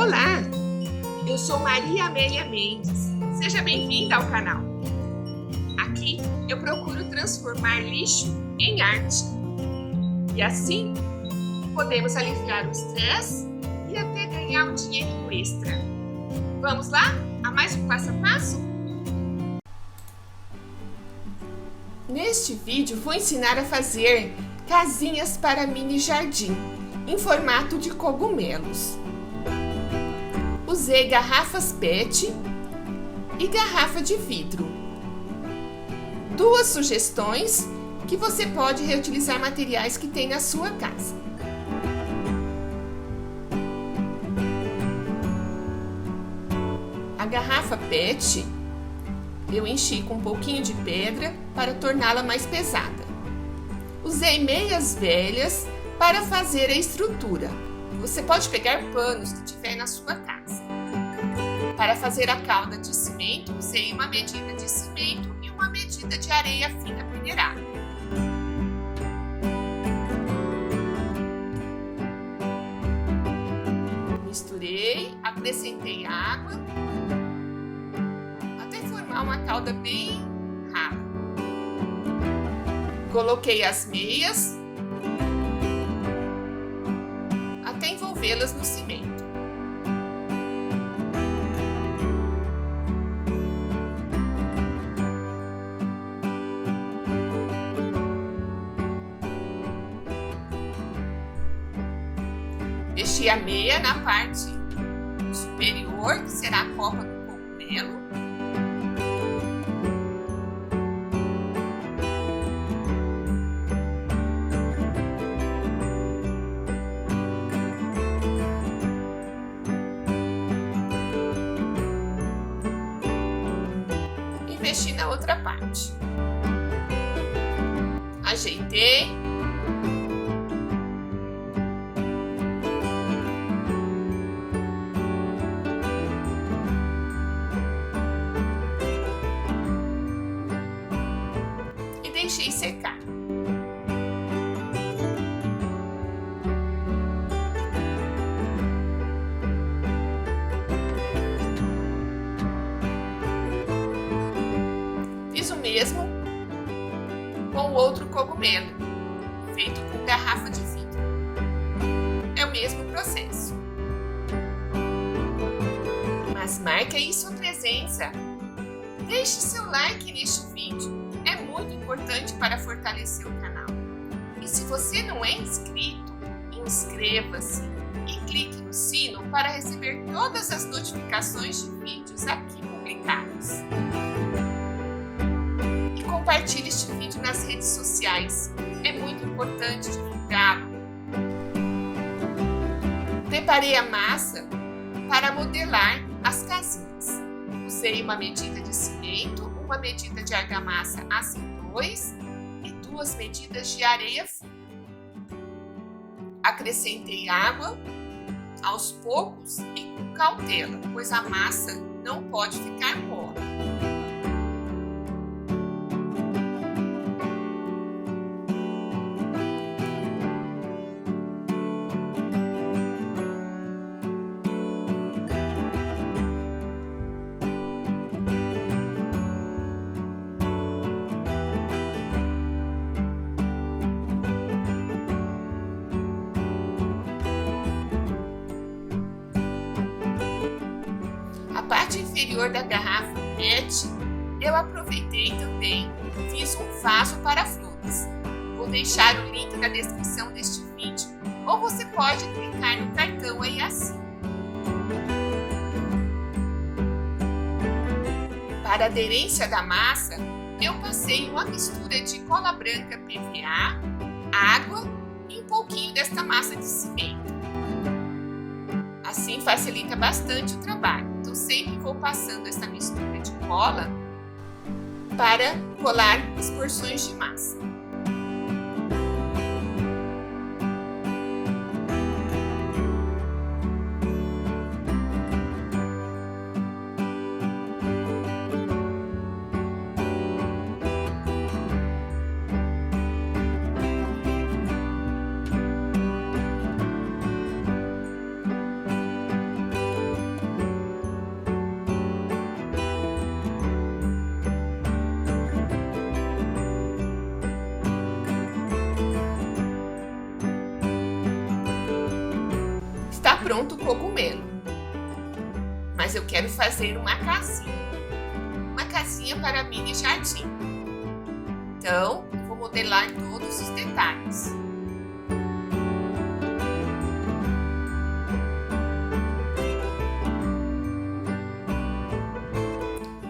Olá, eu sou Maria Amélia Mendes. Seja bem-vinda ao canal. Aqui eu procuro transformar lixo em arte. E assim, podemos aliviar o estresse e até ganhar um dinheiro extra. Vamos lá a mais um passo a passo? Neste vídeo vou ensinar a fazer casinhas para mini jardim em formato de cogumelos. Usei garrafas PET e garrafa de vidro. Duas sugestões que você pode reutilizar materiais que tem na sua casa. A garrafa PET eu enchi com um pouquinho de pedra para torná-la mais pesada. Usei meias velhas para fazer a estrutura. Você pode pegar panos que tiver na sua casa. Para fazer a calda de cimento, usei uma medida de cimento e uma medida de areia fina peneirada. Misturei, acrescentei água até formar uma calda bem rala. Coloquei as meias até envolvê-las no cimento. Deixei a meia na parte superior, que será a copa do cogumelo. E mexi na outra parte. Ajeitei. Deixei secar. Fiz o mesmo com o outro cogumelo, feito com garrafa de vidro. É o mesmo processo. Mas marque aí sua presença. Deixe seu like neste vídeo. É muito importante para fortalecer o canal. E se você não é inscrito, inscreva-se e clique no sino para receber todas as notificações de vídeos aqui publicados. E compartilhe este vídeo nas redes sociais. É muito importante divulgá-lo. Preparei a massa para modelar as casinhas. Usei uma medida de cimento, uma medida de argamassa AC2 e 2 medidas de areia fina. Acrescentei água aos poucos e com cautela, pois a massa não pode ficar mole. A parte inferior da garrafa PET eu aproveitei também, fiz um vaso para flores. Vou deixar o link na descrição deste vídeo ou você pode clicar no cartão aí acima. Para a aderência da massa, eu passei uma mistura de cola branca PVA, água e um pouquinho desta massa de cimento. Assim facilita bastante o trabalho. Então sempre vou passando essa mistura de cola para colar as porções de massa. pronto o cogumelo. Mas eu quero fazer uma casinha para mini jardim. Então, eu vou modelar todos os detalhes.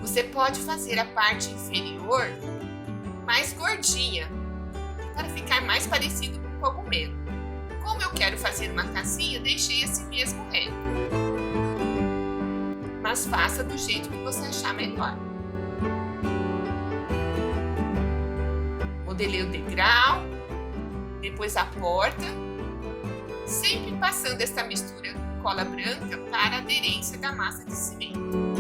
Você pode fazer a parte inferior mais gordinha, para ficar mais parecido com o cogumelo. Como eu quero fazer uma casinha, deixei assim mesmo reto. Mas faça do jeito que você achar melhor. Modelei o degrau, depois a porta, sempre passando essa mistura com cola branca para a aderência da massa de cimento.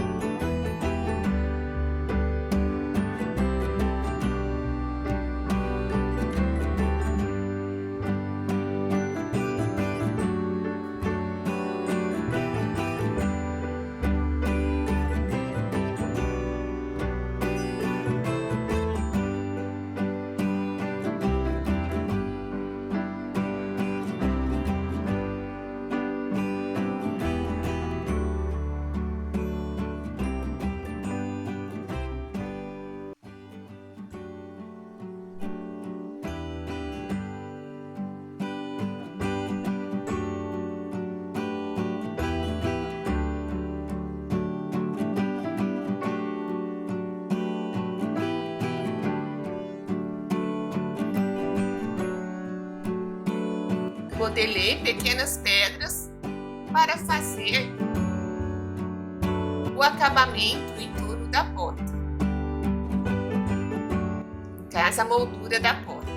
Modelei pequenas pedras para fazer o acabamento em torno da porta. No caso, a moldura da porta.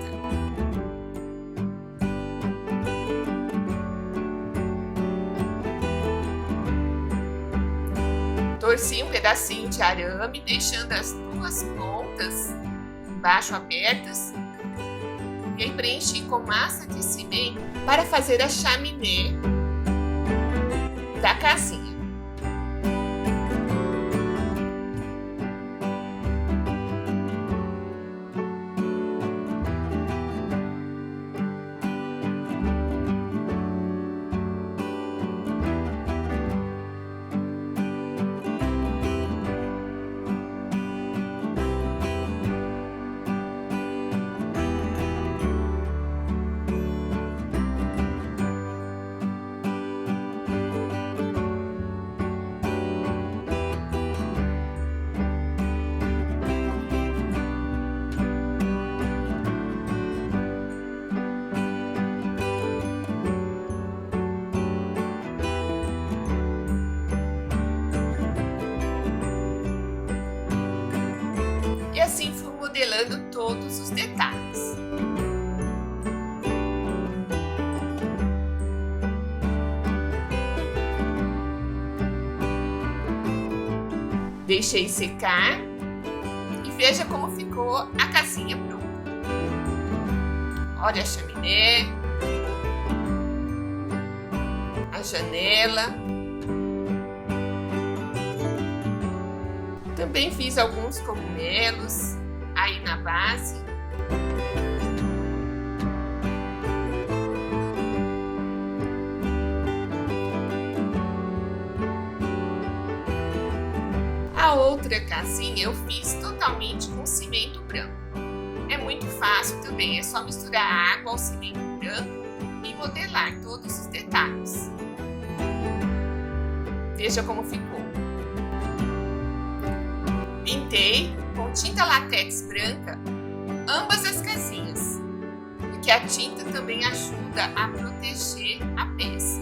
Torci um pedacinho de arame, deixando as duas pontas embaixo abertas. E aí preenchi com massa de cimento para fazer a chaminé da casinha. E assim fui modelando todos os detalhes. Deixei secar e veja como ficou a casinha pronta. Olha a chaminé, a janela. Também fiz alguns cogumelos aí na base. A outra casinha eu fiz totalmente com cimento branco. É muito fácil também, é só misturar água ao cimento branco e modelar todos os detalhes. Veja como ficou. Pintei com tinta látex branca ambas as casinhas, porque a tinta também ajuda a proteger a peça.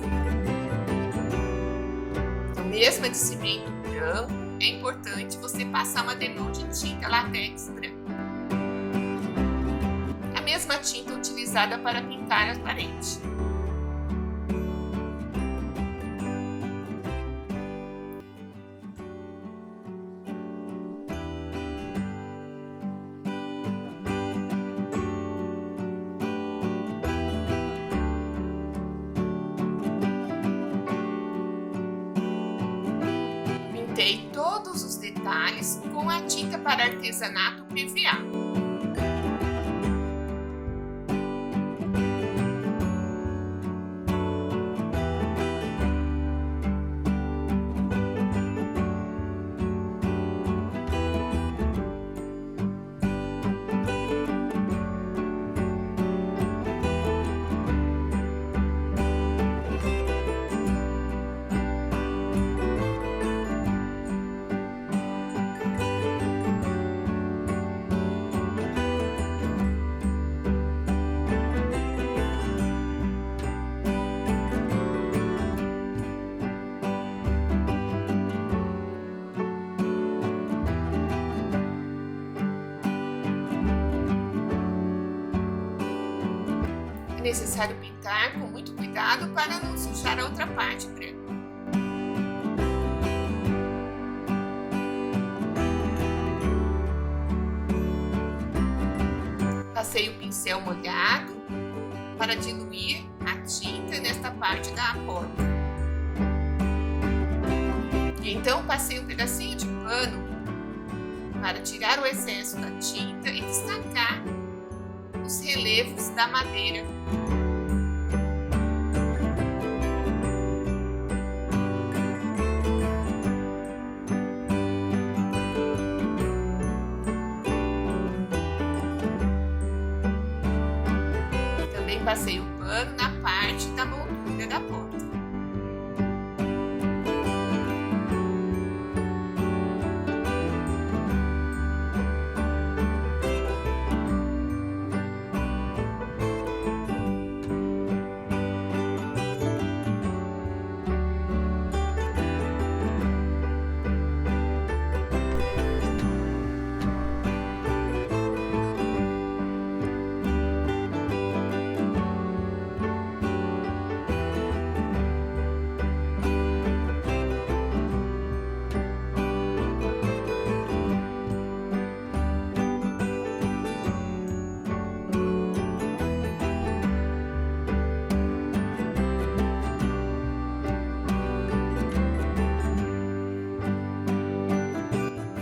Então, mesmo de cimento branco, é importante você passar uma demão de tinta látex branca. A mesma tinta utilizada para pintar a parede. Pintei todos os detalhes com a tinta para artesanato PVA. necessário pintar com muito cuidado para não sujar a outra parte branca. Passei o pincel molhado para diluir a tinta nesta parte da porta. E então passei um pedacinho de pano para tirar o excesso da tinta e destacar os relevos da madeira. Também passei o pano na parte da moldura da porta.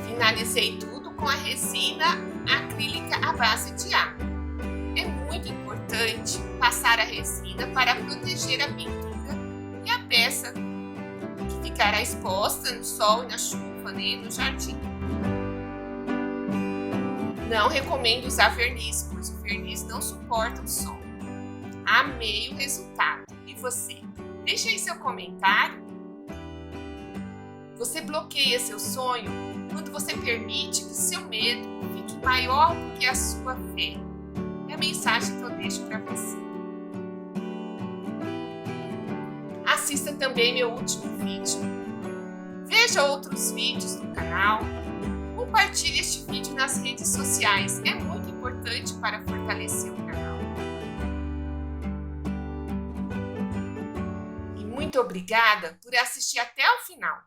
Finalizei tudo com a resina acrílica à base de água. É muito importante passar a resina para proteger a pintura e a peça que ficará exposta no sol e na chuva, no jardim. Não recomendo usar verniz, pois o verniz não suporta o sol. Amei o resultado. E você? Deixa aí seu comentário. Você bloqueia seu sonho quando você permite que seu medo fique maior do que a sua fé. É a mensagem que eu deixo para você. Assista também meu último vídeo. Veja outros vídeos do canal. Compartilhe este vídeo nas redes sociais. É muito importante para fortalecer o canal. E muito obrigada por assistir até o final.